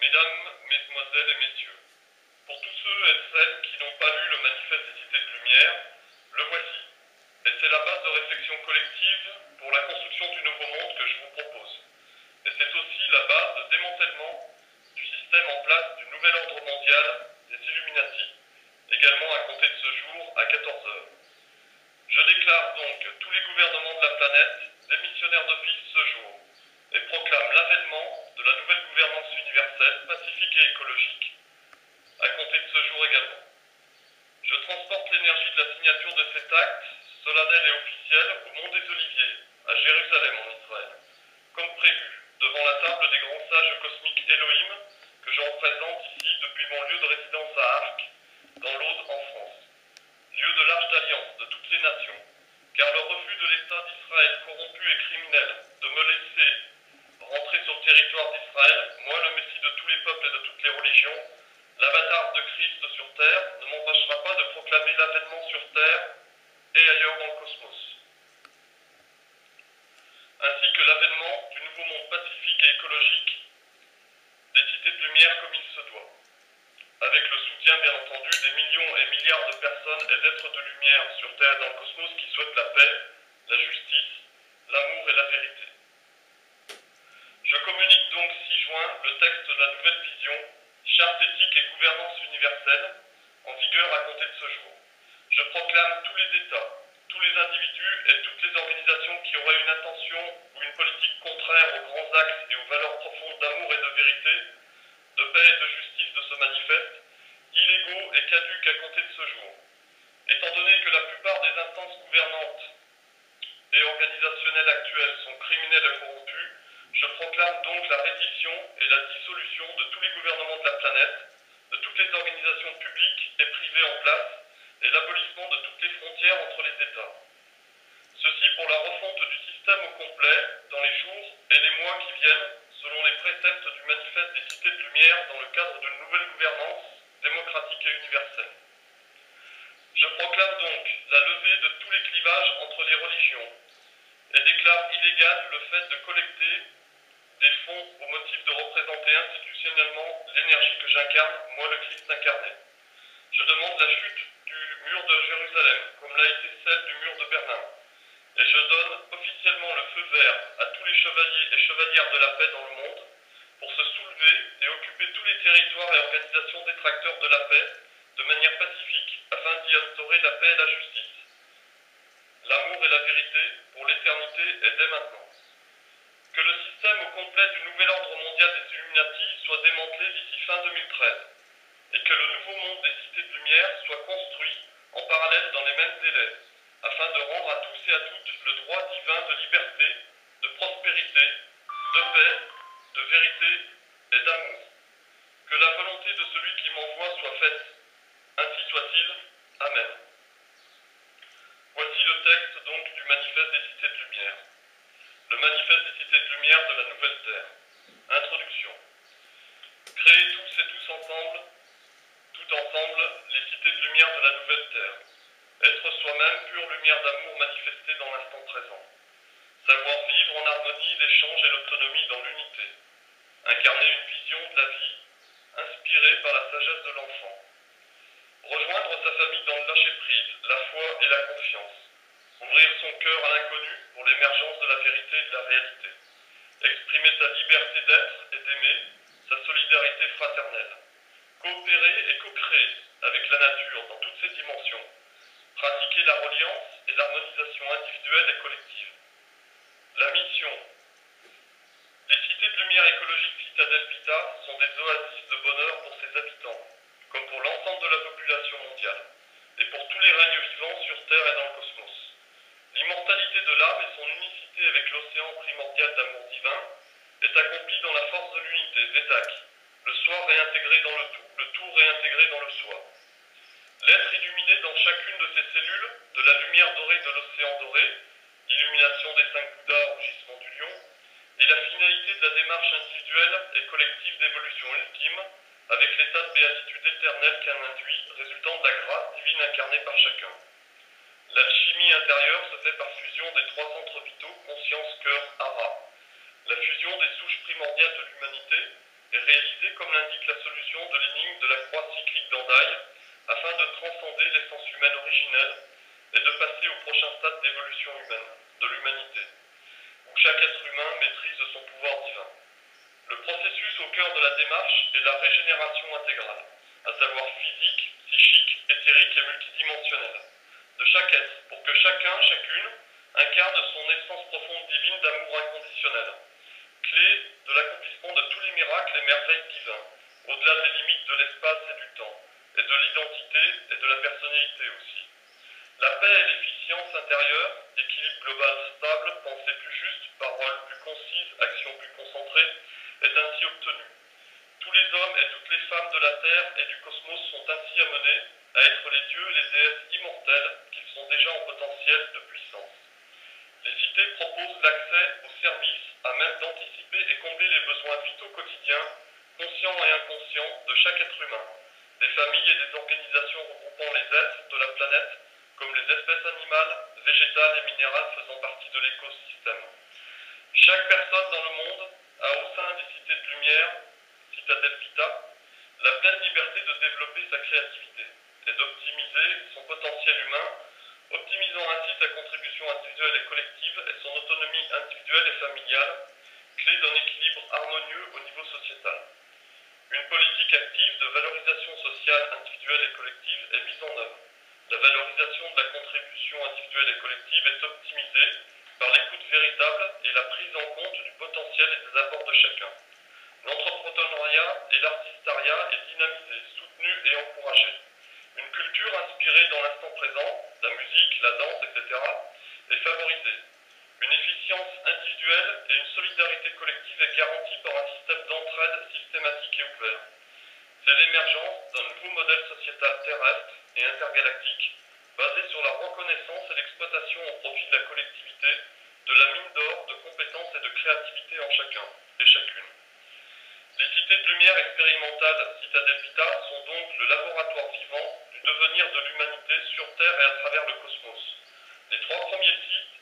Mesdames, Mesdemoiselles et Messieurs, pour tous ceux et celles qui n'ont pas lu le manifeste des Cités de Lumière, le voici. Et c'est la base de réflexion collective pour la construction du nouveau monde que je vous propose. Et c'est aussi la base de démantèlement du système en place du nouvel ordre mondial des Illuminati, également à compter de ce jour à 14 heures. Je déclare donc tous les gouvernements de la planète démissionnaires d'office ce jour et proclame l'avènement de la nouvelle gouvernance universelle, pacifique et écologique, à compter de ce jour également. Je transporte l'énergie de la signature de cet acte, solennel et officiel, au Mont des Oliviers, à Jérusalem en Israël, comme prévu, devant la table des grands sages cosmiques Elohim, que je représente ici depuis mon lieu de résidence à Arques, dans l'Aude en France, lieu de l'arche d'alliance de toutes les nations, car le refus de l'État d'Israël corrompu et criminel de me laisser rentrer sur le territoire d'Israël, moi le Messie de tous les peuples et de toutes les religions, l'avatar de Christ sur terre, ne m'empêchera pas de proclamer l'avènement sur terre et ailleurs dans le cosmos, ainsi que l'avènement du nouveau monde pacifique et écologique des cités de lumière comme il se doit, avec le soutien bien entendu des millions et milliards de personnes et d'êtres de lumière sur terre et dans le cosmos qui souhaitent la paix, la justice, l'amour et la vérité. Je communique donc 6 juin le texte de la nouvelle vision, charte éthique et gouvernance universelle, en vigueur à compter de ce jour. Je proclame tous les États, tous les individus et toutes les organisations qui auraient une intention ou une politique contraire aux grands axes et aux valeurs profondes d'amour et de vérité, de paix et de justice de ce manifeste, illégaux et caducs à compter de ce jour. Étant donné que la plupart des instances gouvernantes et organisationnelles actuelles sont criminelles et corrompues, je proclame donc la reddition et la dissolution de tous les gouvernements de la planète, de toutes les organisations publiques et privées en place, et l'abolissement de toutes les frontières entre les États. Ceci pour la refonte du système au complet dans les jours et les mois qui viennent, selon les préceptes du manifeste des Cités de Lumière dans le cadre d'une nouvelle gouvernance démocratique et universelle. Je proclame donc la levée de tous les clivages entre les religions et déclare illégal le fait de collecter des fonds au motif de représenter institutionnellement l'énergie que j'incarne, moi le Christ incarné. Je demande la chute du mur de Jérusalem, comme l'a été celle du mur de Berlin. Et je donne officiellement le feu vert à tous les chevaliers et chevalières de la paix dans le monde pour se soulever et occuper tous les territoires et organisations détracteurs de la paix de manière pacifique, afin d'y instaurer la paix et la justice, l'amour et la vérité pour l'éternité et dès maintenant. Que le système au complet du nouvel ordre mondial des Illuminati soit démantelé d'ici fin 2013 et que le nouveau monde des cités de lumière soit construit en parallèle dans les mêmes délais afin de rendre à tous et à toutes le droit divin de liberté, de prospérité, de paix, de vérité et d'amour. Que la volonté de celui qui m'envoie soit faite. Ainsi soit-il. Amen. Voici le texte donc du manifeste des cités de lumière. Le manifeste des cités de lumière de la nouvelle terre. Introduction. Créer tous et tous ensemble, tout ensemble, les cités de lumière de la nouvelle terre. Être soi-même pure lumière d'amour manifestée dans l'instant présent. Savoir vivre en harmonie l'échange et l'autonomie dans l'unité. Incarner une vision de la vie, inspirée par la sagesse de l'enfant. Rejoindre sa famille dans le lâcher-prise, la foi et la confiance. Ouvrir son cœur à l'inconnu pour l'émergence de la vérité et de la réalité. Exprimer sa liberté d'être et d'aimer, sa solidarité fraternelle. Coopérer et co-créer avec la nature dans toutes ses dimensions. Pratiquer la reliance et l'harmonisation individuelle et collective. La mission. Les cités de lumière écologique Citadelle Vita sont des oasis de bonheur pour ses habitants, comme pour l'ensemble de la population mondiale, et pour tous les règnes vivants sur Terre et dans le cosmos. L'immortalité de l'âme et son unicité avec l'océan primordial d'amour divin est accomplie dans la force de l'unité, Vedak, le soi réintégré dans le tout réintégré dans le soi. L'être illuminé dans chacune de ses cellules, de la lumière dorée de l'océan doré, illumination des 5 Bouddhas au gisement du lion, et la finalité de la démarche individuelle et collective d'évolution ultime, avec l'état de béatitude éternelle qu'elle induit, résultant de la grâce divine incarnée par chacun. L'alchimie intérieure se fait par fusion des 3 centres vitaux, conscience, cœur, hara. La fusion des souches primordiales de l'humanité, est réalisée comme l'indique la solution de l'énigme de la croix cyclique d'Andaille, afin de transcender l'essence humaine originelle et de passer au prochain stade d'évolution humaine, de l'humanité, où chaque être humain maîtrise son pouvoir divin. Le processus au cœur de la démarche est la régénération intégrale, à savoir physique, psychique, éthérique et multidimensionnelle, de chaque être, pour que chacun, chacune, incarne son essence profonde divine d'amour inconditionnel, clé de l'accomplissement de tous les miracles et merveilles divins, au-delà des limites de l'espace et du temps, et de l'identité et de la personnalité aussi. La paix et l'efficience intérieure, équilibre global stable, pensée plus juste, paroles plus concises, action plus concentrée, est ainsi obtenue. Tous les hommes et toutes les femmes de la Terre et du cosmos sont ainsi amenés à être les dieux et les déesses immortels qu'ils sont déjà en potentiel de puissance. Les cités proposent l'accès aux services à même d'anticiper et combler les besoins vitaux quotidiens, conscients et inconscients, de chaque être humain, des familles et des organisations regroupant les êtres de la planète, comme les espèces animales, végétales et minérales faisant partie de l'écosystème. Chaque personne dans le monde a au sein des cités de lumière, Citadel Vita, la pleine liberté de développer sa créativité et d'optimiser son potentiel humain, optimisant ainsi sa contribution individuelle et collective et son autonomie individuelle et familiale, clé d'un équilibre harmonieux au niveau sociétal. Une politique active de valorisation sociale individuelle et collective est mise en œuvre. La valorisation de la contribution individuelle et collective est optimisée par l'écoute véritable et la prise en compte du potentiel et des apports de chacun. L'entrepreneuriat et l'artistariat est dynamisé, soutenu et encouragé. Une culture inspirée dans l'instant présent, la musique, la danse, etc., est favorisée. Une efficience individuelle et une solidarité collective est garantie par un système d'entraide systématique et ouvert. C'est l'émergence d'un nouveau modèle sociétal terrestre et intergalactique, basé sur la reconnaissance et l'exploitation au profit de la collectivité de la mine d'or de compétences et de créativité en chacun et chacune. Les cités de lumière expérimentales Citadel Vita sont donc le laboratoire vivant du devenir de l'humanité sur Terre et à travers le cosmos. Les 3 premiers sites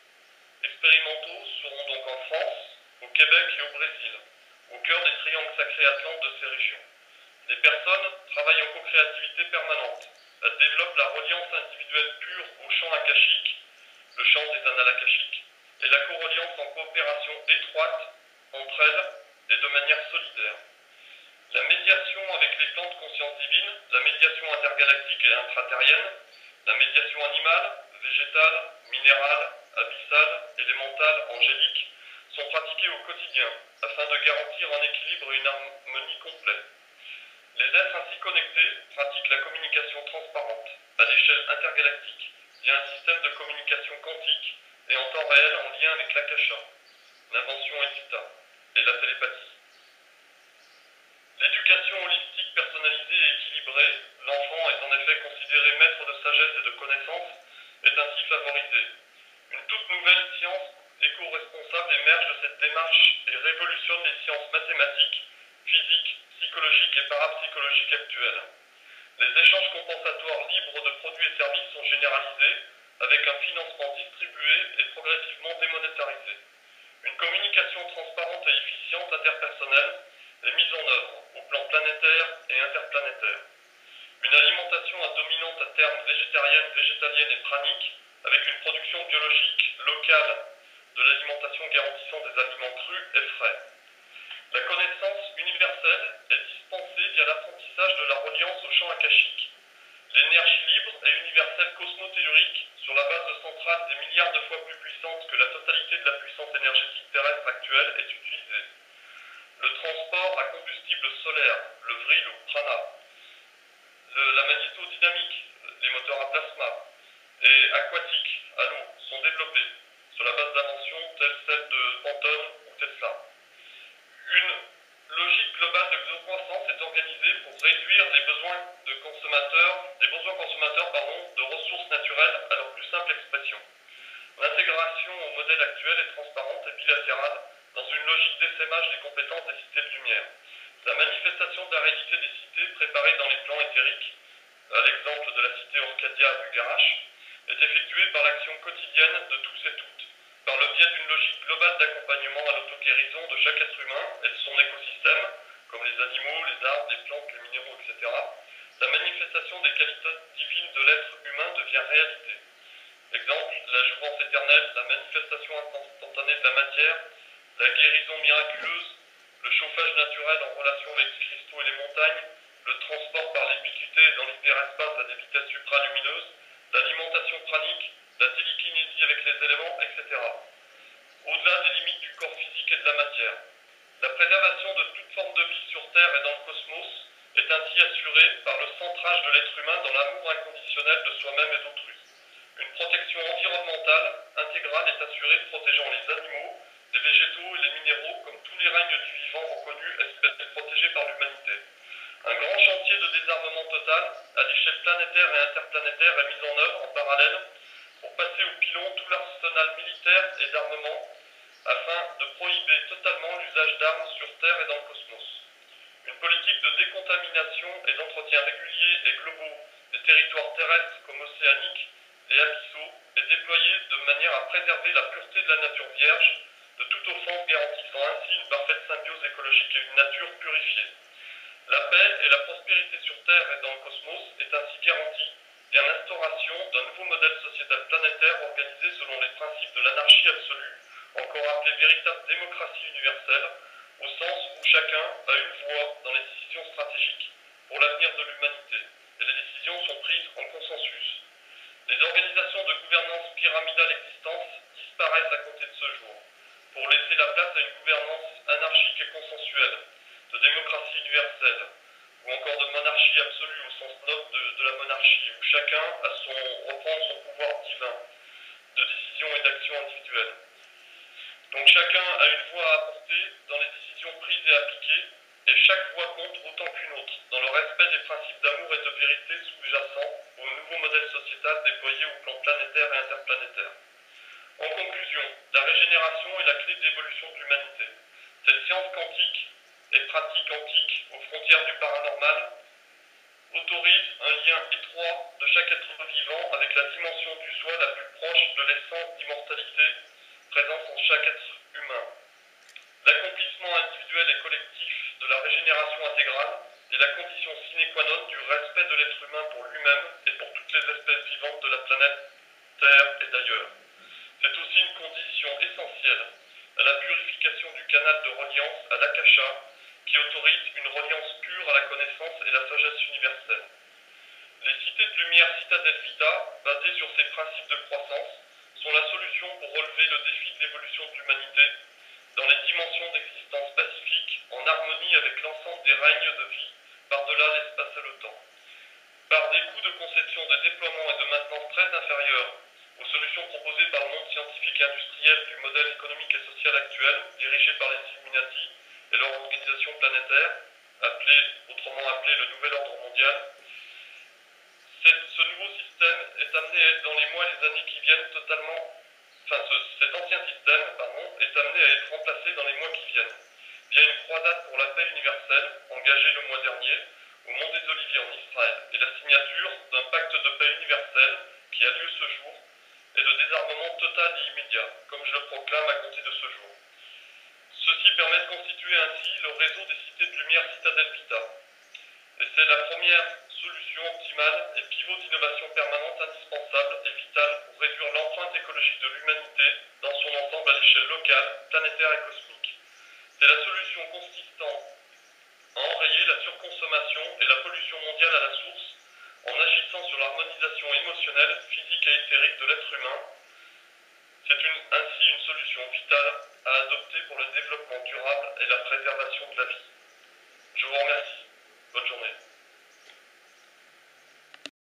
expérimentaux seront donc en France, au Québec et au Brésil, au cœur des triangles sacrés atlantes de ces régions. Les personnes travaillent en co-créativité permanente. Elles développent la reliance individuelle pure au champ akashique, le champ des annales akashiques, et la co-reliance en coopération étroite entre elles et de manière solidaire. La médiation avec les plans de conscience divine, la médiation intergalactique et intraterrienne, la médiation animale, végétale, minérale, abyssale, élémentale, angélique, sont pratiquées au quotidien, afin de garantir un équilibre et une harmonie complète. Les êtres ainsi connectés pratiquent la communication transparente, à l'échelle intergalactique, via un système de communication quantique et en temps réel en lien avec l'akasha, l'invention Evita, et la télépathie. L'éducation holistique personnalisée et équilibrée, l'enfant est en effet considéré maître de sagesse et de connaissance, est ainsi favorisée. Une toute nouvelle science éco-responsable émerge de cette démarche et révolutionne les sciences mathématiques, physiques, psychologiques et parapsychologiques actuelles. Les échanges compensatoires libres de produits et services sont généralisés, avec un financement distribué et progressivement démonétarisé. Une communication transparente et efficiente interpersonnelle est mise en œuvre au plan planétaire et interplanétaire. Une alimentation à dominante à terme végétarienne, végétalienne et pranique, avec une production biologique locale de l'alimentation garantissant des aliments crus et frais. La connaissance universelle est dispensée via l'apprentissage de la reliance au champ akashique. L'énergie libre et universelle cosmotellurique, sur la base de centrales des milliards de fois plus puissantes que la totalité de la puissance énergétique terrestre actuelle, est utilisée. Le transport à combustible solaire, le vril ou prana, la magnétodynamique, les moteurs à plasma, et aquatiques, à l'eau, sont développés sur la base d'inventions telles celles de Pantone ou Tesla. Une logique globale de croissance est organisée pour réduire les besoins consommateurs de ressources naturelles à leur plus simple expression. L'intégration au modèle actuel est transparente et bilatérale dans une logique d'essaimage des compétences des cités de lumière. La manifestation de la réalité des cités préparées dans les plans éthériques, à l'exemple de la cité Orcadia à Bugarache, est effectuée par l'action quotidienne de tous et toutes, par le biais d'une logique globale d'accompagnement à l'auto-guérison de chaque être humain et de son écosystème, comme les animaux, les arbres, les plantes, les minéraux, etc., la manifestation des qualités divines de l'être humain devient réalité. Exemple, la jouvence éternelle, la manifestation instantanée de la matière, la guérison miraculeuse, le chauffage naturel en relation avec les cristaux et les montagnes, le transport par l'ubiquité dans l'hyperespace à des vitesses supralumineuses, l'alimentation pranique, la télékinésie avec les éléments, etc. Au-delà des limites du corps physique et de la matière. La préservation de toute forme de vie sur Terre et dans le cosmos est ainsi assurée par le centrage de l'être humain dans l'amour inconditionnel de soi-même et d'autrui. Une protection environnementale intégrale est assurée protégeant les animaux, les végétaux et les minéraux comme tous les règnes du vivant reconnus espèces protégées par l'humanité. Un grand chantier de désarmement total à l'échelle planétaire et interplanétaire est mis en œuvre en parallèle pour passer au pilon tout l'arsenal militaire et d'armement afin de prohiber totalement l'usage d'armes sur Terre et dans le cosmos. Une politique de décontamination et d'entretien réguliers et globaux des territoires terrestres comme océaniques et abyssaux est déployée de manière à préserver la pureté de la nature vierge de toute offense, garantissant ainsi une parfaite symbiose écologique et une nature purifiée. La paix et la prospérité sur Terre et dans le cosmos est ainsi garantie via l'instauration d'un nouveau modèle sociétal planétaire organisé selon les principes de l'anarchie absolue, encore appelée véritable démocratie universelle, au sens où chacun a une voix dans les décisions stratégiques pour l'avenir de l'humanité, et les décisions sont prises en consensus. Les organisations de gouvernance pyramidale existantes disparaissent à compter de ce jour, pour laisser la place à une gouvernance anarchique et consensuelle, de démocratie universelle, ou encore de monarchie absolue au sens noble de la monarchie, où chacun reprend son pouvoir divin de décision et d'action individuelle. Donc chacun a une voix à apporter dans les décisions prises et appliquées, et chaque voix compte autant qu'une autre, dans le respect des principes d'amour et de vérité sous-jacents au nouveau modèle sociétal déployé au plan planétaire et interplanétaire. En conclusion, la régénération est la clé d'évolution de l'humanité. Cette science quantique et pratique quantique aux frontières du paranormal autorise un lien étroit de chaque être vivant avec la dimension du soi la plus proche de l'essence d'immortalité présente en chaque être humain. L'accomplissement individuel et collectif de la régénération intégrale est la condition sine qua non du respect de l'être humain pour lui-même et pour toutes les espèces vivantes de la planète Terre et d'ailleurs. C'est aussi une condition essentielle à la purification du canal de reliance à l'Akasha, qui autorise une reliance pure à la connaissance et la sagesse universelle. Les cités de lumière Citadel Vita, basées sur ces principes de croissance, sont la solution pour relever le défi de l'évolution de l'humanité dans les dimensions d'existence pacifique, en harmonie avec l'ensemble des règnes de vie par-delà l'espace et le temps. Par des coûts de conception, de déploiement et de maintenance très inférieurs aux solutions proposées par le monde scientifique et industriel du modèle économique et social actuel, dirigé par les Illuminati et leur organisation planétaire, autrement appelé le Nouvel Ordre Mondial, ce nouveau système est amené à être dans les mois et les années qui viennent cet ancien système, est amené à être remplacé dans les mois qui viennent, via une croisade pour la paix universelle, engagée le mois dernier, au Mont des Oliviers en Israël, et la signature d'un pacte de paix universel qui a lieu ce jour, et de désarmement total et immédiat, comme je le proclame à compter de ce jour. Ceci permet de constituer ainsi le réseau des cités de lumière Citadel Vita. Et c'est la première solution optimale et pivot d'innovation permanente indispensable et vitale pour réduire l'empreinte écologique de l'humanité dans son ensemble à l'échelle locale, planétaire et cosmique. C'est la solution consistant à enrayer la surconsommation et la pollution mondiale à la source en agissant sur l'harmonisation émotionnelle, physique et éthérique de l'être humain. C'est ainsi une solution vitale à adopter pour le développement durable et la préservation de la vie. Je vous remercie. Bonne journée.